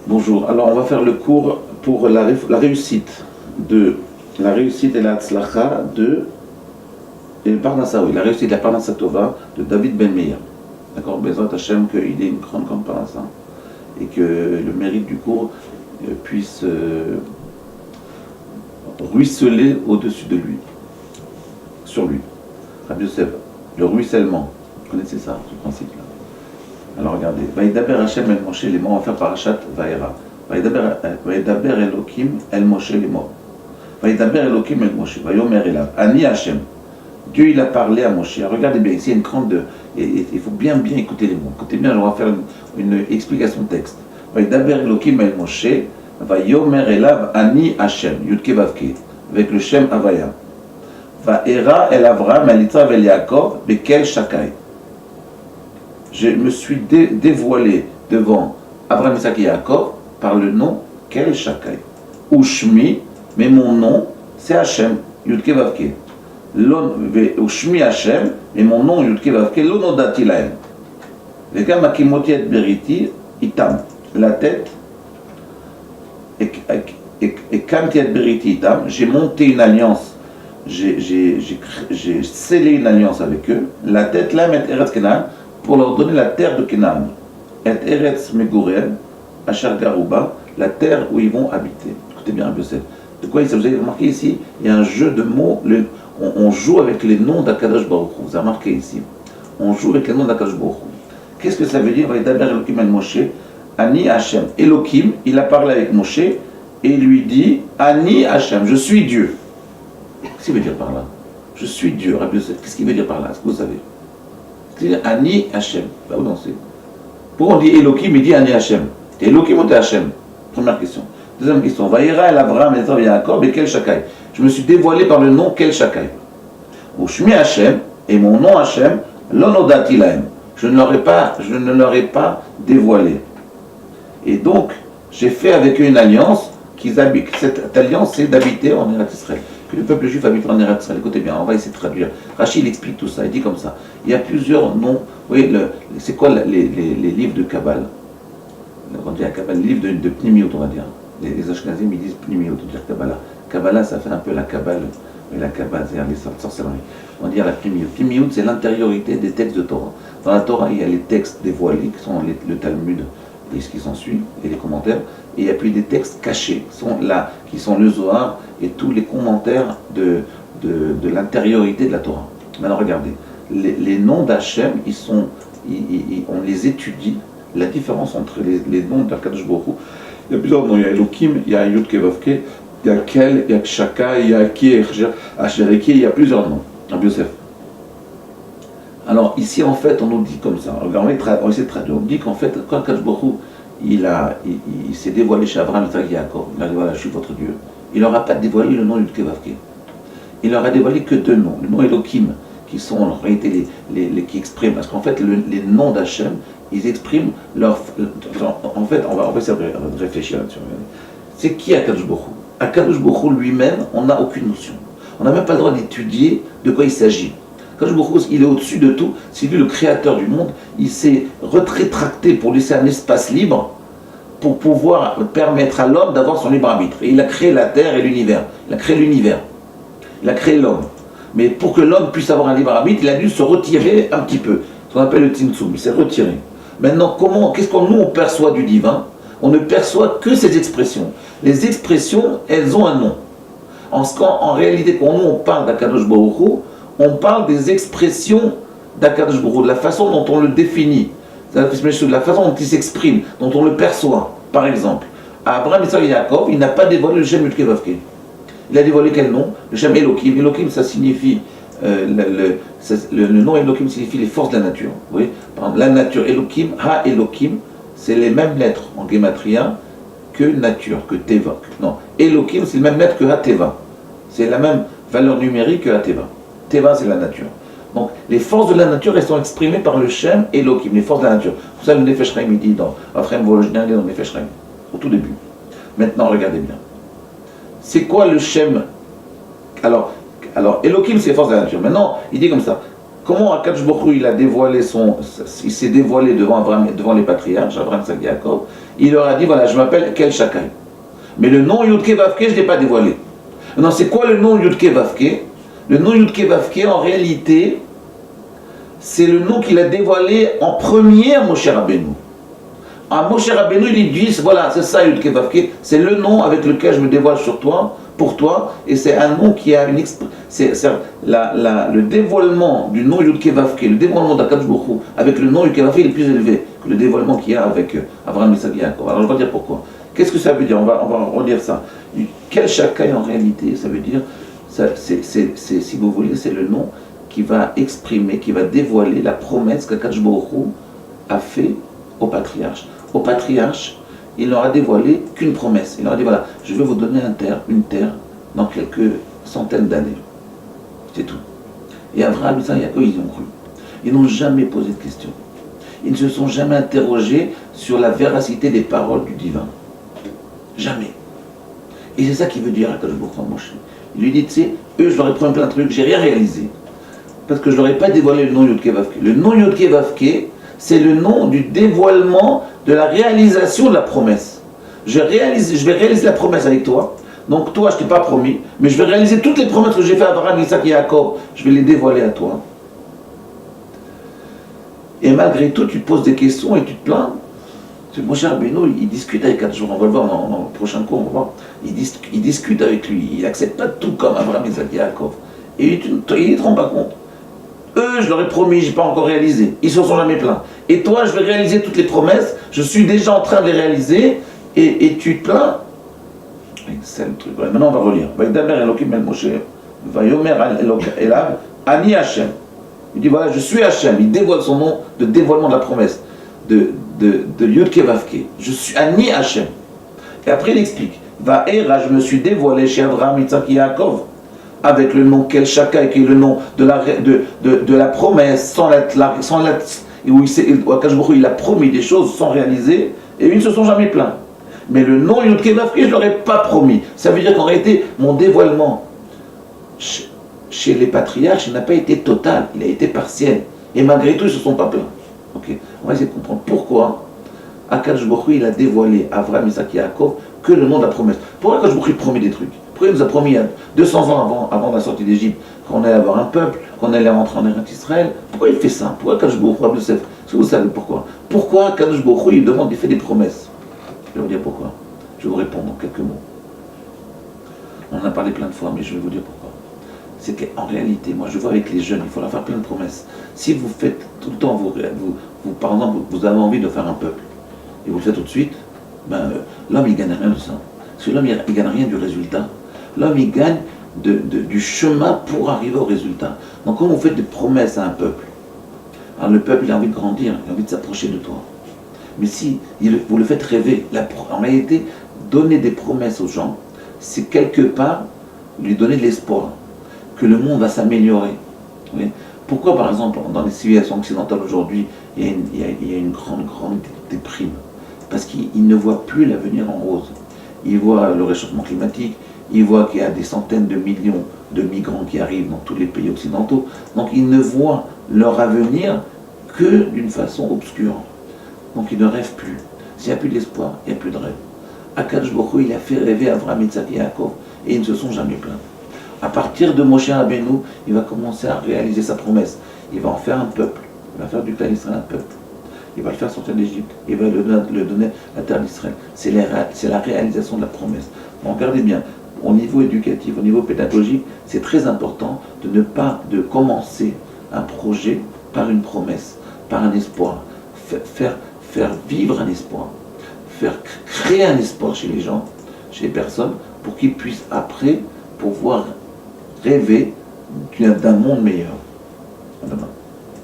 Bonjour, alors on va faire le cours pour la réussite et la tzlacha et le Parnassa, oui, la réussite de la Parnassa Tova de David Ben Meir. D'accord, Bezrat Hashem, qu'il ait une grande Parnassa et que le mérite du cours puisse ruisseler au-dessus de lui, sur lui. Rabbi Yosef, le ruissellement, vous connaissez ça, ce principe-là. Alors regardez, Vaïdaber Hashem El Moshe, les mots, on va faire Parashat Vaïra. Vaïdaber Elokim El Moshe, les mots. Vaïdaber Elokim El Moshe, Vaïomer Elav, Ani Hashem. Dieu il a parlé à Moshe. Regardez bien, ici il y a une grande. Il faut bien écouter les mots. Écoutez bien, on va faire une explication de texte. Vaïdaber Elokim El Moshe, Vaïomer Elav, Ani Hashem, Yudke Vavke, avec le Shem Havaya. Vaïra El Avram, El Yitzhak El Yaakov, Bekel Shakai. Je me suis dévoilé devant Abraham, Isaac et Yaakov par le nom Kel Shakai. Ushmi, mais mon nom c'est Hashem, Yudke Vavke. Ushmi Hashem, mais mon nom Yudke Vavke, Lonodati Lahem. Vegam Akimoti et Beriti, Itam. La tête, et Kamti et Beriti Itam, j'ai monté une alliance, j'ai scellé une alliance avec eux. La tête, là, met Eretz Kenan, pour leur donner la terre de Kenan, et Eretz Megorem, Asher Garouba, la terre où ils vont habiter. Écoutez bien, Yosef. De quoi il s'agit? Vous avez remarqué ici, il y a un jeu de mots, on joue avec les noms d'Akadosh Baruch Hu. Vous avez remarqué ici, on joue avec les noms d'Akadosh Baruch Hu. Qu'est-ce que ça veut dire? Vaïdaber Elokim El Moshe, Ani Hashem. Elokim, il a parlé avec Moshe et lui dit, Ani Hashem, je suis Dieu. Qu'est-ce qu'il veut dire par là? Je suis Dieu, Rabbi Yosef. Qu'est-ce qu'il veut dire par là? Est-ce que vous savez? C'est Ani Hashem. Là où c'est. Pourquoi on dit Elohim, il dit Ani Hashem? T'es Elohim ou t'es Hashem? Première question. Deuxième question. Vaïra El Abraham El Yitzhak Yaakov et Kel Shakai. Je me suis dévoilé par le nom Kel Shakai. Ushmi Hashem et mon nom Hashem, Lonodati Lahem. Je ne leur ai pas dévoilé. Et donc, j'ai fait avec eux une alliance qu'ils habitent. Cette alliance, c'est d'habiter en Eretz Israël. Que le peuple juif habite en Eretz Israël. Écoutez bien, on va essayer de traduire. Rachid explique tout ça, il dit comme ça. Il y a plusieurs noms. Oui, c'est quoi les livres de Kabbale? On dit à Kabbale, les livres de Pnimiut, on va dire. Les Ashkenazim, ils disent Pnimiut, on dit Kabbalah. Kabbalah, ça fait un peu la Kabbale, mais la Kabbale, c'est-à-dire les sorcelleries. On va dire la Pnimiut. Pnimiut, c'est l'intériorité des textes de Torah. Dans la Torah, il y a les textes dévoilés, qui sont le Talmud et ce qui s'ensuit, et les commentaires. Et il y a puis des textes cachés, qui sont le Zohar et tous les commentaires de l'intériorité de la Torah. Maintenant, regardez, les noms d'Hachem, on les étudie, la différence entre les noms d'Akadosh Baruch Hu. Il y a plusieurs noms, il y a Elokim, il y a Yudke Vavke, il y a Kel, il y a Shaka, il y a Ki, Ashereki, il y a plusieurs noms. Rabbi Yosef. Alors ici, en fait, on nous dit comme ça, on va essayer de traduire, on dit qu'en fait, quand Akadosh Baruch Hu, il s'est dévoilé chez Abraham, Isaac et Yaakov, il a dit voilà, je suis votre Dieu. Il leur a pas dévoilé le nom Yudke Vavke. Il leur a dévoilé que deux noms, le nom Elokim, qui sont en réalité qui expriment, parce qu'en fait, les noms d'Hachem, ils expriment leur. En fait, on va essayer de réfléchir là-dessus. C'est qui Akadosh Baruch Hu? Akadosh Baruch Hu lui-même, on n'a aucune notion. On n'a même pas le droit d'étudier de quoi il s'agit. Akadosh Baruch Hu, il est au-dessus de tout, c'est lui le créateur du monde, il s'est rétracté pour laisser un espace libre pour pouvoir permettre à l'homme d'avoir son libre arbitre. Et il a créé la terre et l'univers. Il a créé l'univers. Il a créé l'homme. Mais pour que l'homme puisse avoir un libre arbitre, il a dû se retirer un petit peu. Ce qu'on appelle le tzimtzum, il s'est retiré. Maintenant, qu'est-ce qu'on nous on perçoit du divin? On ne perçoit que ces expressions. Les expressions, elles ont un nom. En réalité, quand nous on parle d'Akadosh Baruch Hu, on parle des expressions d'Akadosh Baruch Hu, de la façon dont on le définit, de la façon dont il s'exprime, dont on le perçoit. Par exemple, à Abraham, Isaac et Yaakov, il n'a pas dévoilé le Shem Yudke Vavke. Il a dévoilé quel nom? Le Shem Elokim. Elokim, ça signifie, le nom Elokim signifie les forces de la nature. Vous voyez? Par exemple, la nature, Elokim, Ha-Elokim, c'est les mêmes lettres en Gematria que nature, que Teva. Non, Elokim, c'est les mêmes lettres que Ha-Teva. C'est la même valeur numérique que Ha-Teva. Teva, c'est la nature. Donc, les forces de la nature, elles sont exprimées par le Shem Elokim, les forces de la nature. Pour ça, le Nefesh Chaim, il dit dans Raphaël Volojnan, il dit dans le Nefesh Chaim, au tout début. Maintenant, regardez bien. C'est quoi le Shem? Alors Elokim, c'est les forces de la nature. Maintenant, il dit comme ça. comment Akadosh Baruch Hu, il s'est dévoilé devant Abraham, devant les patriarches, Abraham, Isaac, Jacob. Il leur a dit, voilà, je m'appelle Kel Shakai. Mais le nom Yudke Vavke, je ne l'ai pas dévoilé. Non, c'est quoi le nom Yudke Vavke? Le nom Yudke Vavke, en réalité, c'est le nom qu'il a dévoilé en premier à Moshe Rabbeinu. À Moshe Rabbeinu, il dit, voilà, c'est ça Yudke Vavke, c'est le nom avec lequel je me dévoile sur toi, pour toi, et c'est un nom qui a une le dévoilement du nom Yudke Vavke, le dévoilement d'Akadosh Baruch Hu avec le nom Yudke Vavke est plus élevé que le dévoilement qu'il y a avec Abraham, Isaac et Jacob. Alors je vais dire pourquoi. Qu'est-ce que ça veut dire? On va redire ça. Quel Shakai en réalité, ça veut dire, si vous voulez, c'est le nom qui va exprimer, qui va dévoiler la promesse qu'Akadosh Baruch Hu a fait aux patriarches. Aux patriarches, il leur a dévoilé qu'une promesse. Il leur a dit, voilà, je vais vous donner une terre dans quelques centaines d'années. C'est tout. Et Abraham, Isaac et Jacob, ils ont cru. Ils n'ont jamais posé de questions. Ils ne se sont jamais interrogés sur la véracité des paroles du divin. Jamais. Et c'est ça qu'il veut dire à Akadosh Baruch Hu Moshe. Il lui dit, tu sais, eux, je leur ai promis plein de trucs, j'ai rien réalisé. Parce que je ne leur ai pas dévoilé le nom Yudke Vavke. Le nom Yudke Vavke, c'est le nom du dévoilement de la réalisation de la promesse. Je vais réaliser la promesse avec toi. Donc toi, je ne t'ai pas promis, mais je vais réaliser toutes les promesses que j'ai faites à Abraham, Isaac et Jacob. Je vais les dévoiler à toi. Et malgré tout, tu te poses des questions et tu te plains. Mon cher Beno, il discute avec 4 jours. On va le voir dans le prochain cours, on va voir. Il discute avec lui. Il n'accepte pas tout comme Abraham, Isaac et Jacob. Et il ne te rend pas compte. Eux, je leur ai promis, je n'ai pas encore réalisé. Ils se sont jamais plaints. Et toi, je vais réaliser toutes les promesses. Je suis déjà en train de les réaliser. Et tu te plains. C'est le truc. Maintenant, on va relire. Vaïdaber Elohim el Moshe. Vayomer Elav. Ani Hashem. Il dit voilà, je suis Hashem. Il dévoile son nom de dévoilement de la promesse. De Yudke Vavke. Je suis Ani Hashem. Et après, il explique. Vaera, je me suis dévoilé chez Abraham, Isaac et Jacob. Avec le nom Kel Shakai, qui est le nom de la promesse, où Akadosh Baruch Hu, il a promis des choses sans réaliser, et ils ne se sont jamais plaints. Mais le nom Yudke Vavke, je ne leur ai pas promis. Ça veut dire qu'en réalité, mon dévoilement chez les patriarches, il n'a pas été total, il a été partiel. Et malgré tout, ils ne se sont pas plaints. Okay. On va essayer de comprendre pourquoi Akadosh Baruch Hu, il a dévoilé à Abraham, Isaac et Jacob que le nom de la promesse. Pourquoi Akadosh Baruch Hu promet des trucs? Pourquoi il nous a promis il y a 200 ans avant la sortie d'Égypte qu'on allait avoir un peuple, qu'on allait rentrer en Eretz Israël? Pourquoi il fait ça? Pourquoi Akadosh Baruch Hu, est-ce que vous savez pourquoi? Pourquoi Akadosh Baruch Hu, il demande, il fait des promesses? Je vais vous dire pourquoi. Je vais vous répondre en quelques mots. On en a parlé plein de fois, mais je vais vous dire pourquoi. C'est qu'en réalité, moi je vois avec les jeunes, il faut leur faire plein de promesses. Si vous faites tout le temps, par exemple, vous avez envie de faire un peuple, et vous le faites tout de suite, l'homme il gagne rien de ça. Parce que l'homme il gagne rien du résultat. L'homme il gagne du chemin pour arriver au résultat. Donc quand vous faites des promesses à un peuple, alors le peuple il a envie de grandir, il a envie de s'approcher de toi. Mais si vous le faites rêver, en réalité, donner des promesses aux gens, c'est quelque part lui donner de l'espoir que le monde va s'améliorer. Oui. Pourquoi, par exemple, dans les civilisations occidentales aujourd'hui, il y a une grande déprime? Parce qu'ils ne voient plus l'avenir en rose. Ils voient le réchauffement climatique, ils voient qu'il y a des centaines de millions de migrants qui arrivent dans tous les pays occidentaux. Donc ils ne voient leur avenir que d'une façon obscure. Donc ils ne rêvent plus. S'il n'y a plus d'espoir, il n'y a plus de rêve. Akadosh Baruch Hu, il a fait rêver Abraham, Isaac et Jacob, et ils ne se sont jamais plaints. À partir de Moshe Rabbeinu, il va commencer à réaliser sa promesse. Il va en faire un peuple. Il va faire du Klal Israël un peuple. Il va le faire sortir d'Égypte. Il va le donner la terre d'Israël. C'est la réalisation de la promesse. Bon, regardez bien, au niveau éducatif, au niveau pédagogique, c'est très important de ne pas commencer un projet par une promesse, par un espoir. Faire vivre un espoir. Faire créer un espoir chez les gens, chez les personnes, pour qu'ils puissent après pouvoir rêver d'un monde meilleur. À demain.